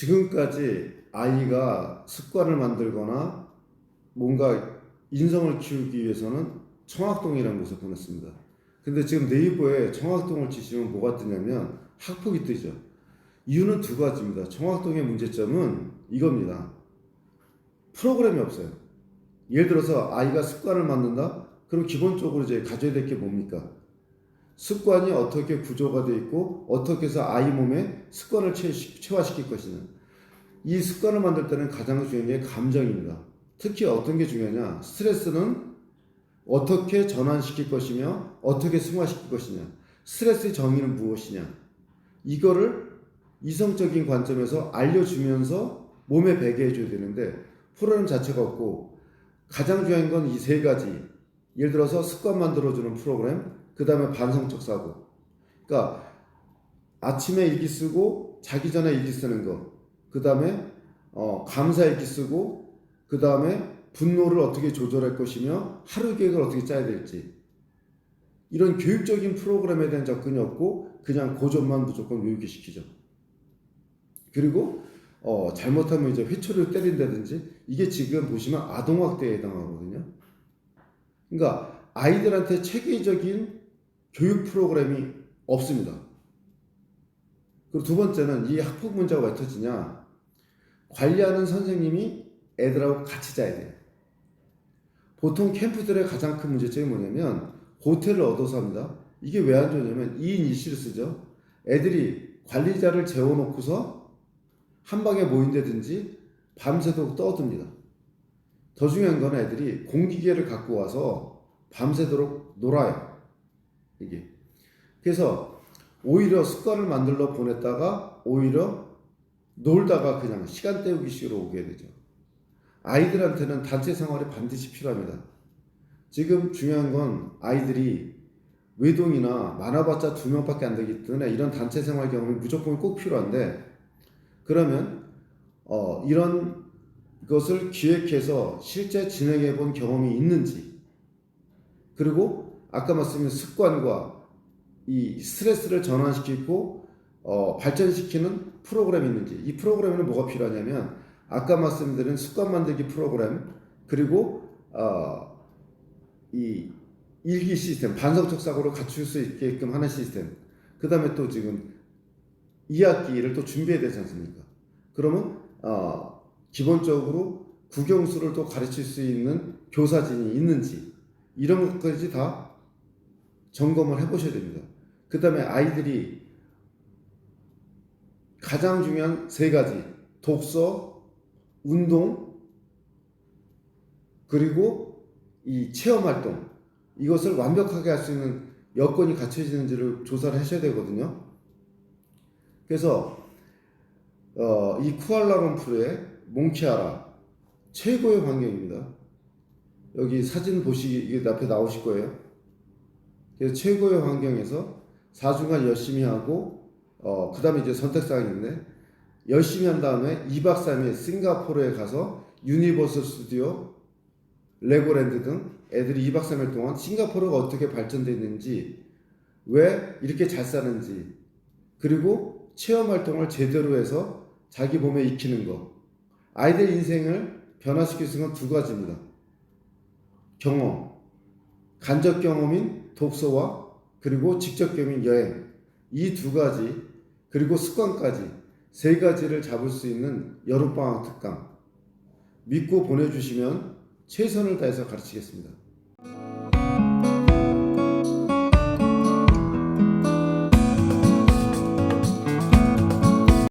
지금까지 아이가 습관을 만들거나 뭔가 인성을 키우기 위해서는 청학동이라는 곳을 보냈습니다. 근데 지금 네이버에 청학동을 치시면 뭐가 뜨냐면 학폭이 뜨죠. 이유는 두 가지입니다. 청학동의 문제점은 이겁니다. 프로그램이 없어요. 예를 들어서 아이가 습관을 만든다? 그럼 기본적으로 이제 가져야 될 게 뭡니까? 습관이 어떻게 구조가 되어 있고 어떻게 해서 아이 몸에 습관을 체화시킬 것이냐. 이 습관을 만들 때는 가장 중요한 게 감정입니다. 특히 어떤 게 중요하냐. 스트레스는 어떻게 전환시킬 것이며 어떻게 승화시킬 것이냐. 스트레스의 정의는 무엇이냐. 이거를 이성적인 관점에서 알려주면서 몸에 배게 해줘야 되는데 프로그램 자체가 없고 가장 중요한 건 이 세 가지. 예를 들어서 습관 만들어주는 프로그램, 그 다음에 반성적 사고. 그러니까 아침에 일기 쓰고 자기 전에 일기 쓰는 거. 그 다음에 감사 일기 쓰고 그 다음에 분노를 어떻게 조절할 것이며 하루 계획을 어떻게 짜야 될지. 이런 교육적인 프로그램에 대한 접근이 없고 그냥 고전만 무조건 외우게 시키죠. 그리고 잘못하면 이제 회초리를 때린다든지 이게 지금 보시면 아동학대에 해당하거든요. 그러니까 아이들한테 체계적인 교육 프로그램이 없습니다. 그리고 두 번째는 이 학폭 문제가 왜 터지냐. 관리하는 선생님이 애들하고 같이 자야 돼요. 보통 캠프들의 가장 큰 문제점이 뭐냐면 호텔을 얻어서 합니다. 이게 왜 안 좋냐면 2인 1실을 쓰죠. 애들이 관리자를 재워놓고서 한 방에 모인다든지 밤새도록 떠듭니다. 더 중요한 건 애들이 공기계를 갖고 와서 밤새도록 놀아요. 이게. 그래서 오히려 습관을 만들러 보냈다가 오히려 놀다가 그냥 시간 때우기 식으로 오게 되죠. 아이들한테는 단체 생활이 반드시 필요합니다. 지금 중요한 건 아이들이 외동이나 많아봤자 2명밖에 안 되기 때문에 이런 단체 생활 경험이 무조건 꼭 필요한데 그러면 이런 것을 기획해서 실제 진행해 본 경험이 있는지 그리고 아까 말씀드린 습관과 이 스트레스를 전환시키고 발전시키는 프로그램이 있는지. 이 프로그램에는 뭐가 필요하냐면 아까 말씀드린 습관 만들기 프로그램 그리고 이 일기 시스템 반성적 사고를 갖출 수 있게끔 하는 시스템 그 다음에 또 지금 2학기를 또 준비해야 되지 않습니까? 그러면 기본적으로 국영수를 또 가르칠 수 있는 교사진이 있는지 이런 것까지 다 점검을 해보셔야 됩니다. 그 다음에 아이들이 가장 중요한 세 가지 독서, 운동, 그리고 이 체험활동 이것을 완벽하게 할 수 있는 여건이 갖춰지는지를 조사를 하셔야 되거든요. 그래서 이 쿠알라룸푸르의 몽키아라 최고의 환경입니다. 여기 사진 보시기 이게 앞에 나오실 거예요. 그래서 최고의 환경에서 4주간 열심히 하고 그 다음에 이제 선택사항이 있는데 열심히 한 다음에 2박 3일 싱가포르에 가서 유니버설 스튜디오, 레고랜드 등 애들이 2박 3일 동안 싱가포르가 어떻게 발전되어 있는지 왜 이렇게 잘 사는지 그리고 체험활동을 제대로 해서 자기 몸에 익히는 거. 아이들 인생을 변화시킬 수 있는 건 두 가지입니다. 경험, 간접 경험인 독서와 그리고 직접 경험인 여행. 이 두 가지 그리고 습관까지 세 가지를 잡을 수 있는 여름방학 특강. 믿고 보내주시면 최선을 다해서 가르치겠습니다.